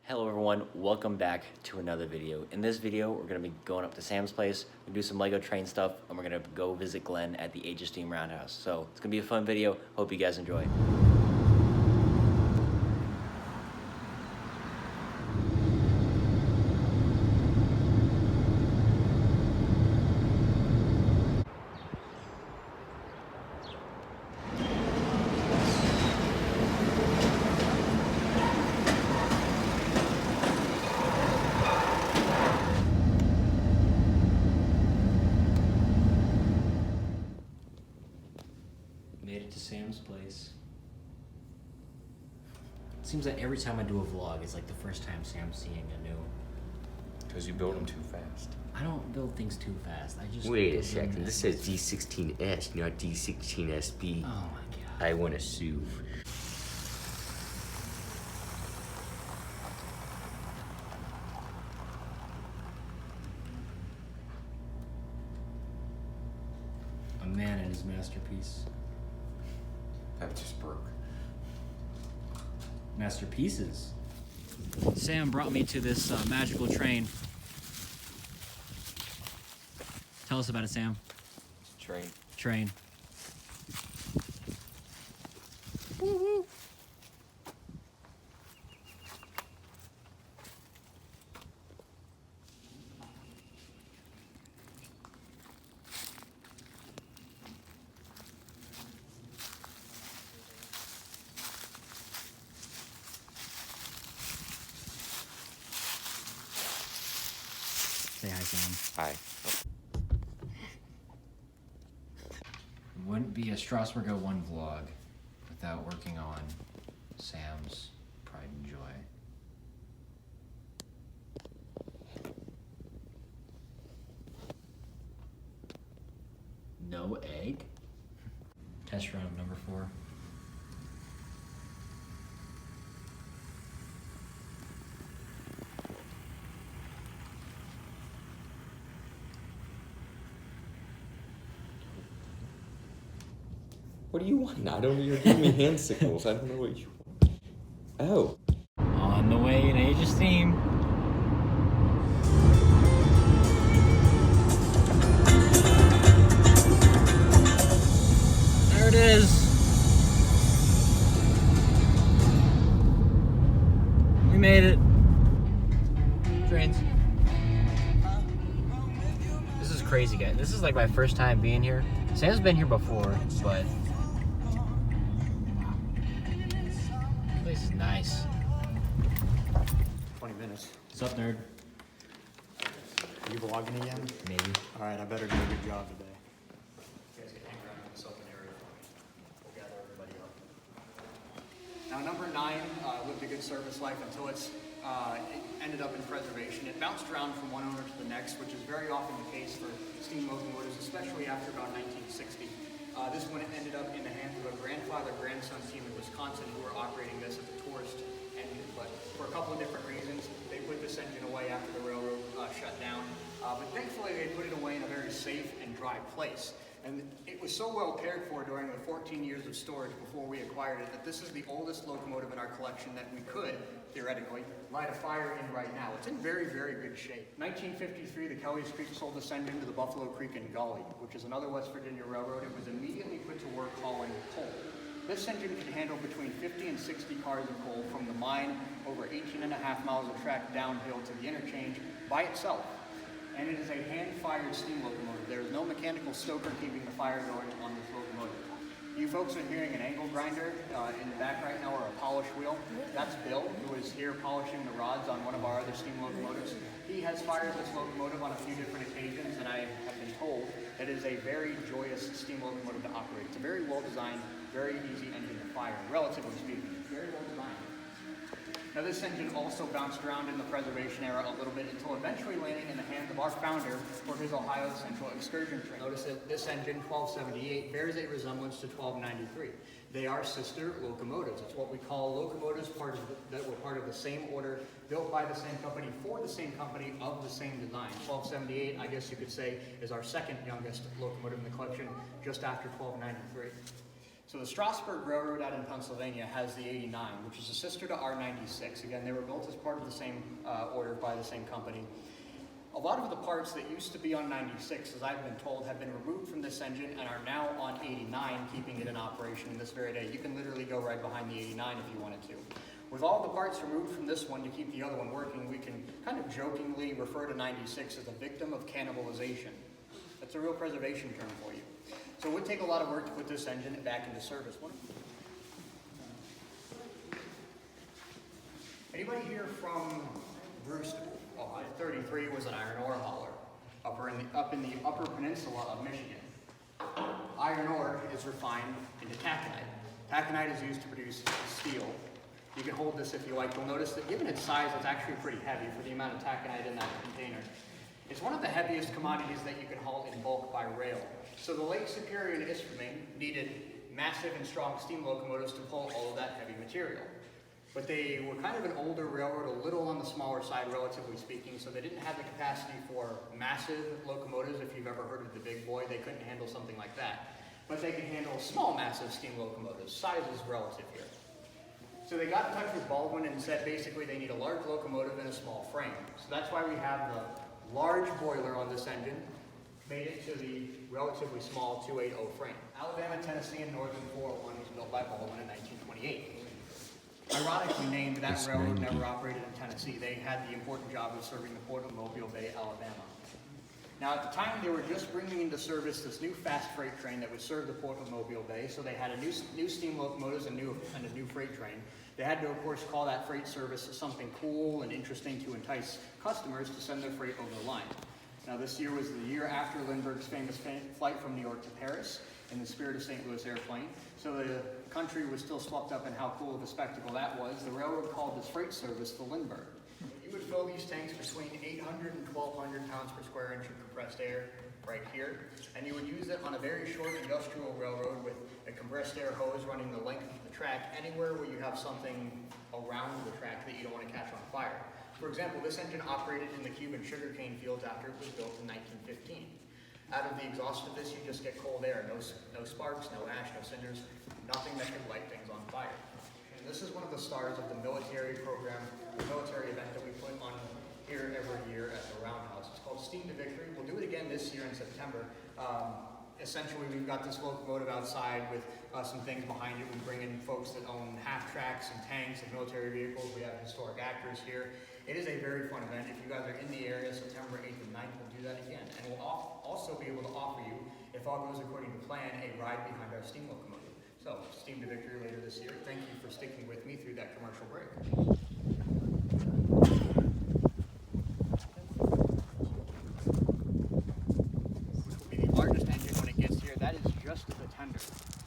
Hello everyone, welcome back to another video. In this video, we're going to be going up to Sam's place, we're going to do some LEGO train stuff, and we're going to go visit Glenn at the Age of Steam Roundhouse. So it's going to be a fun video, hope you guys enjoy. Made it to Sam's place. It seems like every time I do a vlog, it's like the first time Sam's seeing a new. Because you build them too fast. I don't build things too fast. I just Wait a second. This says D16S, not D16SB. Oh my god. I want to sue. A man and his masterpiece. That just broke. Masterpieces. Sam brought me to this magical train. Tell us about it, Sam. Train. Train. Woo-hoo. Say hi, Sam. Hi. Wouldn't be a Strasbourg 01 vlog without working on Sam's pride and joy. No egg? Test run number 4. What do you want? I don't. You're giving me hand signals. I don't know what you want. Oh. On the way in Age of Steam. There it is. We made it. Trains. This is crazy, guys. This is like my first time being here. Sam's been here before, but this place is nice. 20 minutes. What's up, nerd? Are you vlogging again? Maybe. All right, I better do a good job today. You guys can hang around in this open area for me. We'll gather everybody up. Now, number 9 lived a good service life until it ended up in preservation. It bounced around from one owner to the next, which is very often the case for steam locomotives, especially after about 1960. This one ended up in the hands of a grandfather-grandson team in Wisconsin who were operating this as a tourist engine, but for a couple of different reasons, they put this engine away after the railroad shut down. But thankfully, they put it away in a very safe and dry place. And it was so well cared for during the 14 years of storage before we acquired it that this is the oldest locomotive in our collection that we could, theoretically, light a fire in right now. It's in very, very good shape. 1953, the Kelly's Creek sold this engine to the Buffalo Creek and Gully, which is another West Virginia railroad. It was immediately put to work hauling coal. This engine can handle between 50 and 60 cars of coal from the mine over 18.5 miles of track downhill to the interchange by itself. And it is a hand-fired steam locomotive. There is no mechanical stoker keeping the fire going on this locomotive. You folks are hearing an angle grinder in the back right now, or a polish wheel. That's Bill, who is here polishing the rods on one of our other steam locomotives. He has fired this locomotive on a few different occasions, and I have been told that it is a very joyous steam locomotive to operate. It's a very well-designed, very easy engine to fire, relatively speaking. Very well designed. Now, this engine also bounced around in the preservation era a little bit until eventually landing in the hands of our founder for his Ohio Central excursion train. Notice that this engine, 1278, bears a resemblance to 1293. They are sister locomotives. It's what we call locomotives that were part of the same order, built by the same company, for the same company, of the same design. 1278, I guess you could say, is our second youngest locomotive in the collection, just after 1293. So the Strasburg Railroad out in Pennsylvania has the 89, which is a sister to R96. Again, they were built as part of the same order by the same company. A lot of the parts that used to be on 96, as I've been told, have been removed from this engine and are now on 89, keeping it in operation in this very day. You can literally go right behind the 89 if you wanted to. With all the parts removed from this one to keep the other one working, we can kind of jokingly refer to 96 as a victim of cannibalization. That's a real preservation term for you. So it would take a lot of work to put this engine back into service. Anybody here from Brewster? Oh, 33 was an iron ore hauler up in the upper peninsula of Michigan. Iron ore is refined into taconite. Taconite is used to produce steel. You can hold this if you like. You'll notice that given its size, it's actually pretty heavy for the amount of taconite in that container. It's one of the heaviest commodities that you can haul in bulk by rail. So the Lake Superior and Isthmian needed massive and strong steam locomotives to pull all of that heavy material. But they were kind of an older railroad, a little on the smaller side, relatively speaking, so they didn't have the capacity for massive locomotives. If you've ever heard of the big boy, they couldn't handle something like that. But they could handle small, massive steam locomotives. Size is relative here. So they got in touch with Baldwin and said basically they need a large locomotive and a small frame. So that's why we have the large boiler on this engine, made it to the relatively small 280 frame. Alabama, Tennessee, and Northern 401 was built by Baldwin in 1928. Ironically named, that railroad never operated in Tennessee. They had the important job of serving the port of Mobile Bay, Alabama. Now at the time they were just bringing into service this new fast freight train that would serve the port of Mobile Bay, so they had a new steam locomotives and a new freight train. They had to of course call that freight service something cool and interesting to entice customers to send their freight over the line. Now this year was the year after Lindbergh's famous flight from New York to Paris in the Spirit of St. Louis airplane. So the country was still swept up in how cool of a spectacle that was. The railroad called this freight service the Lindbergh. You would fill these tanks between 800 and 1,200 pounds per square inch of compressed air right here, and you would use it on a very short industrial railroad with a compressed air hose running the length of the track anywhere where you have something around the track that you don't want to catch on fire. For example, this engine operated in the Cuban sugarcane fields after it was built in 1915. Out of the exhaust of this, you just get cold air, no sparks, no ash, no cinders, nothing that could light things on fire. And this is one of the stars of the military program, the military event that we put on here every year at the Roundhouse. It's called Steam to Victory. We'll do it again this year in September. Essentially, we've got this locomotive outside with some things behind it. We bring in folks that own half tracks and tanks and military vehicles. We have historic actors here. It is a very fun event. If you guys are in the area, September 8th and 9th, we'll do that again. And we'll also be able to offer you, if all goes according to plan, a ride behind our steam locomotive. So, Steam to Victory later this year. Thank you for sticking with me through that commercial break. Which will be the largest engine when it gets here. That is just the tender.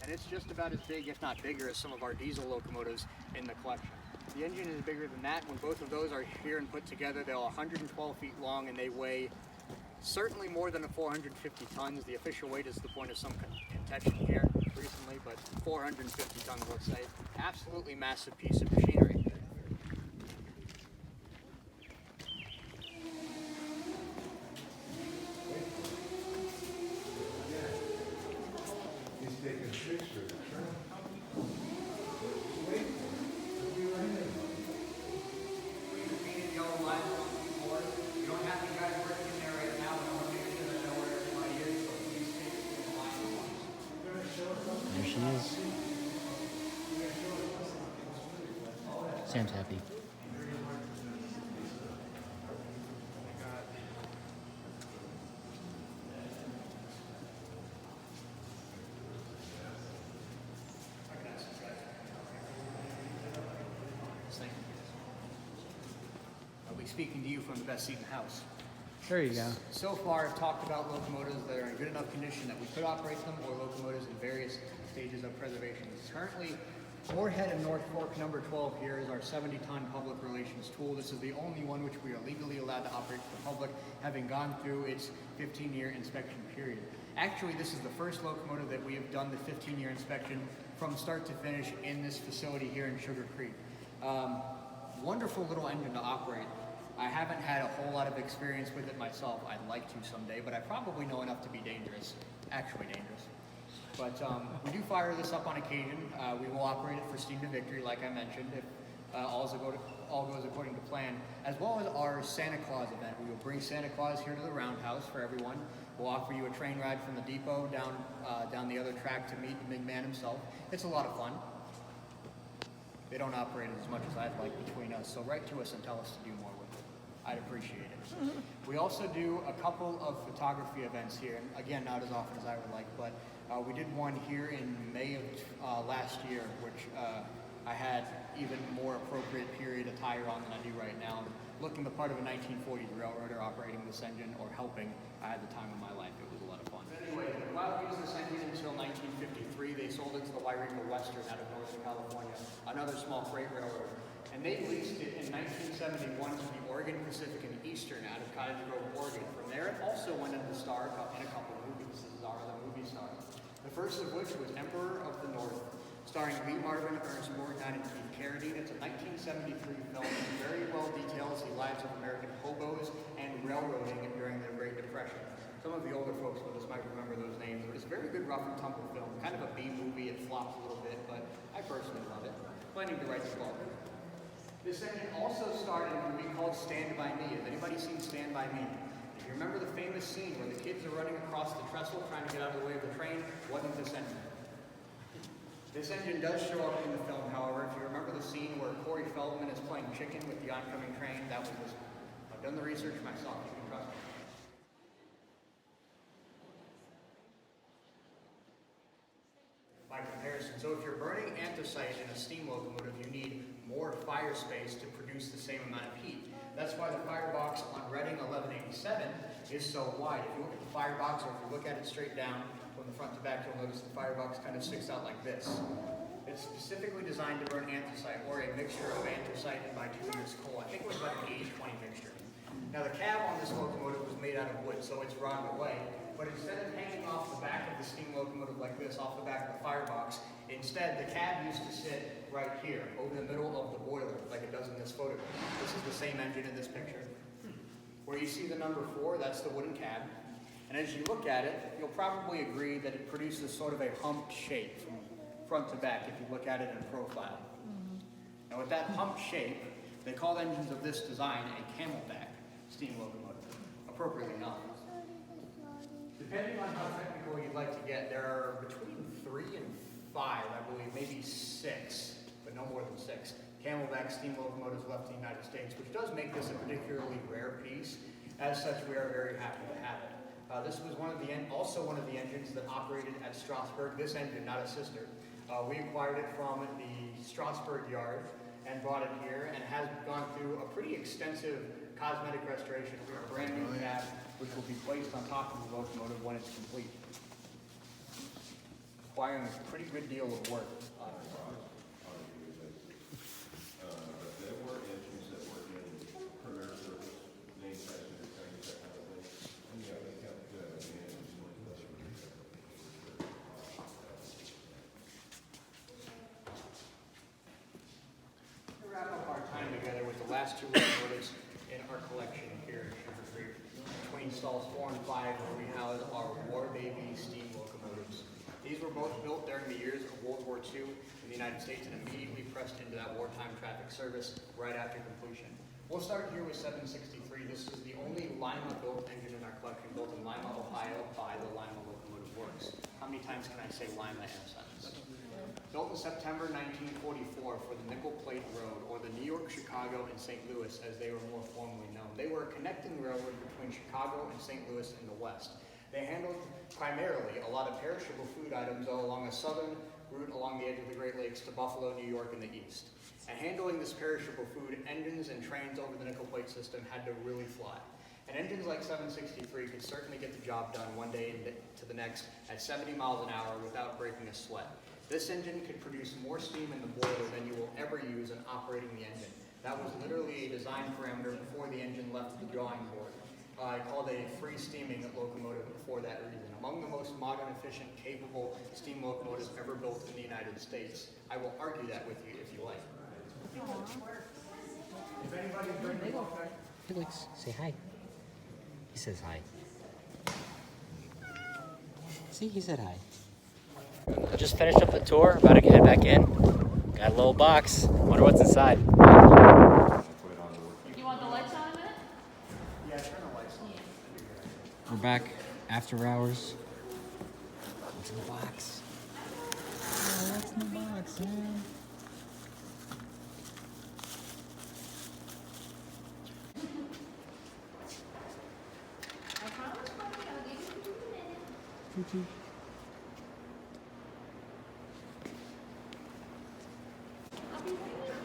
And it's just about as big, if not bigger, as some of our diesel locomotives in the collection. The engine is bigger than that. When both of those are here and put together, they're 112 feet long and they weigh certainly more than 450 tons. The official weight is the point of some contention here recently, but 450 tons, let's say. Absolutely massive piece of machinery. He's taking pictures. There she is. Sam's happy. I'll be speaking to you from the best seat in the house. There you go. So far, I've talked about locomotives that are in good enough condition that we could operate them, or locomotives in various stages of preservation. Currently, Moorhead and North Fork number 12 here is our 70-ton public relations tool. This is the only one which we are legally allowed to operate for the public, having gone through its 15-year inspection period. Actually, this is the first locomotive that we have done the 15-year inspection from start to finish in this facility here in Sugar Creek. Wonderful little engine to operate. I haven't had a whole lot of experience with it myself. I'd like to someday, but I probably know enough to be dangerous, actually dangerous. But we do fire this up on occasion. We will operate it for steam to victory, like I mentioned, if all goes according to plan, as well as our Santa Claus event. We will bring Santa Claus here to the Roundhouse for everyone. We'll offer you a train ride from the depot down the other track to meet the big man himself. It's a lot of fun. They don't operate as much as I'd like between us, so write to us and tell us to do more with it. I'd appreciate it. We also do a couple of photography events here, and again, not as often as I would like, but we did one here in May of last year, which I had even more appropriate period attire on than I do right now. Looking the part of a 1940s railroader operating this engine, or helping, I had the time of my life. It was a lot of fun. Anyway, while we used this engine until 1953, they sold it to the Wairika Western out of Northern California, another small freight railroad. And they leased it in 1971 to the Oregon Pacific and Eastern out of Cottage Grove, Oregon. From there, it also went into the star in a couple of movies. This is our other movie star. The first of which was Emperor of the North, starring Lee Marvin, Ernest Borgnine, and Keith Carradine. It's a 1973 film that very well details the lives of American hobos and railroading during the Great Depression. Some of the older folks with us might remember those names. It's a very good rough and tumble film, kind of a B movie. It flops a little bit, but I personally love it. Planning to write the book. This engine also starred in a movie called Stand By Me. Has anybody seen Stand By Me? If you remember the famous scene where the kids are running across the trestle trying to get out of the way of the train, wasn't this engine. This engine does show up in the film, however. If you remember the scene where Corey Feldman is playing chicken with the oncoming train, that was this one. I've done the research myself, you can trust me. By comparison, so if you're burning anthracite in a steam locomotive, you need more fire space to produce the same amount of heat. That's why the firebox on Reading 1187 is so wide. If you look at the firebox, or if you look at it straight down from the front to back, you'll notice the firebox kind of sticks out like this. It's specifically designed to burn anthracite, or a mixture of anthracite and bituminous coal. I think it was about an 80-20 mixture. Now the cab on this locomotive was made out of wood, so it's rotted away. But instead of hanging off the back of the steam locomotive like this, off the back of the firebox, instead the cab used to sit right here, over the middle of the boiler, like it does in this photograph. This is the same engine in this picture. Where you see the number 4, that's the wooden cab. And as you look at it, you'll probably agree that it produces sort of a humped shape from front to back if you look at it in profile. Now with that humped shape, they call engines of this design a camelback steam locomotive, appropriately enough. Depending on how technical you'd like to get, there are between 3 and 5, I believe, maybe 6, but no more than 6, camelback steam locomotives left in the United States, which does make this a particularly rare piece. As such, we are very happy to have it. This was also one of the engines that operated at Strasbourg. This engine, not a sister. We acquired it from the Strasbourg yard and brought it here, and has gone through a pretty extensive cosmetic restoration. We have a brand new cab, which will be placed on top of the locomotive when it's complete. Requiring a pretty good deal of work. There were engines that were in premier service, main passenger trains, that kind of thing. And yeah, they kept the engines like that. To wrap up our time together with the last 2 locomotives in our collection here at Sugar Creek, between stalls 4 and 5, where we house our War Baby steam locomotives. These were both built during the years of World War II in the United States and immediately pressed into that wartime traffic service right after completion. We'll start here with 763. This is the only Lima-built engine in our collection, built in Lima, Ohio by the Lima Locomotive Works. How many times can I say Lima in a sentence? Built in September 1944 for the Nickel Plate Road, or the New York, Chicago, and St. Louis as they were more formally known. They were a connecting railroad between Chicago and St. Louis in the west. They handled primarily a lot of perishable food items along a southern route along the edge of the Great Lakes to Buffalo, New York in the east. And handling this perishable food, engines and trains over the nickel plate system had to really fly. And engines like 763 could certainly get the job done one day to the next at 70 miles an hour without breaking a sweat. This engine could produce more steam in the boiler than you will ever use in operating the engine. That was literally a design parameter before the engine left the drawing board. I called a free steaming locomotive for that reason. Among the most modern, efficient, capable steam locomotives ever built in the United States. I will argue that with you if you like. If anybody's drinking coffee, Felix, say hi. He says hi. See, he said hi. Just finished up the tour, about to head back in. Got a little box. Wonder what's inside. You want the lights on a minute? Yeah, turn the lights on. We're back after hours. What's in the box? Oh, what's in the box, man? I promise, Mommy, I'll give you 2 minutes. Choo-choo. I'll be right with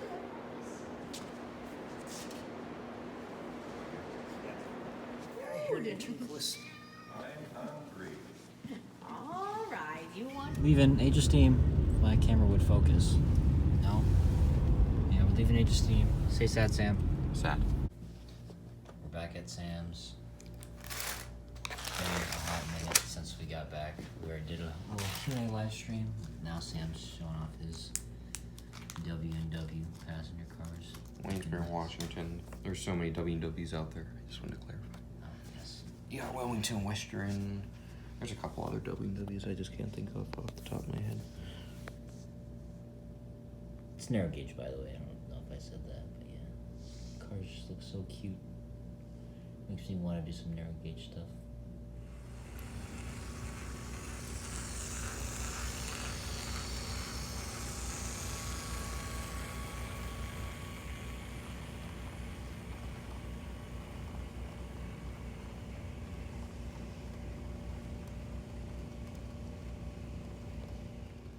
you. I hear you, toothless. I'm hungry. All right, you want... Leaving Age of Steam. My camera would focus. No? Yeah, we're leaving Age of Steam. Say sad, Sam. Sad. We're back at Sam's. Been a hot minute since we got back. We already did a little Q&A live stream. Now Sam's showing off his W&W passenger cars. Waynesburg, Washington. There's so many W&Ws out there. I just wanted to clarify. Oh, yes. Yeah, Wellington, Western. There's a couple other W&Ws I just can't think of off the top of my head. It's narrow gauge, by the way. I don't know if I said that, but yeah. Cars just look so cute. Makes me want to do some narrow gauge stuff.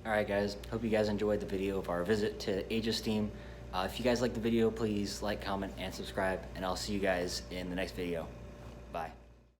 Alright guys, hope you guys enjoyed the video of our visit to Age of Steam. If you guys liked the video, please like, comment, and subscribe, and I'll see you guys in the next video.